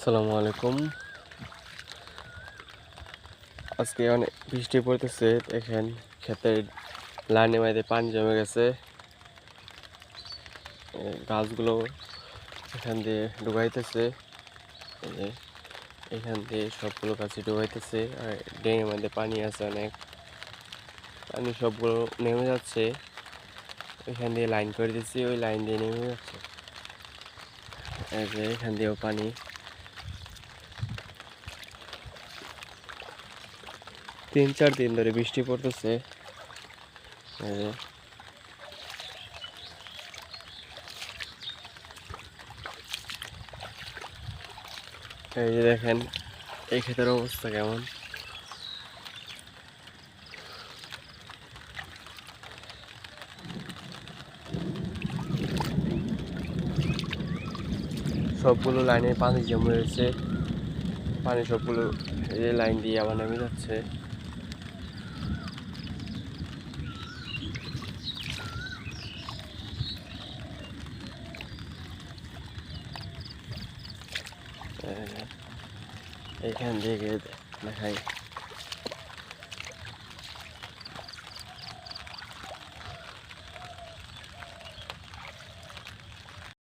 আসসালামু আলাইকুম। আজকে অনেক বৃষ্টি পড়তেছে। দেখেন ক্ষেতের লাইনে মাইতে পানি জমে গেছে। গাছগুলো এখান দিয়ে ডুবাইতেছে। এই যে এখান দিয়ে সবগুলো গাছে ডুবাইতেছে। আর ড্রেনের মধ্যে পানি আছে অনেক। পানি সবগুলো নেমে যাচ্ছে। এখান দিয়ে লাইন করে দিচ্ছি, ওই লাইন দিয়ে নেমে যাচ্ছে। এই যে এখান দিয়েও পানি। 3-4 দিন ধরে বৃষ্টি পড়তেছে। এই যে দেখেন এই ক্ষেতের অবস্থা কেমন। সবগুলো লাইনে পানি জমে রয়েছে। পানি সবগুলো এই যে লাইন দিয়ে আবার নেমে যাচ্ছে। এইখান থেকে দেখাই।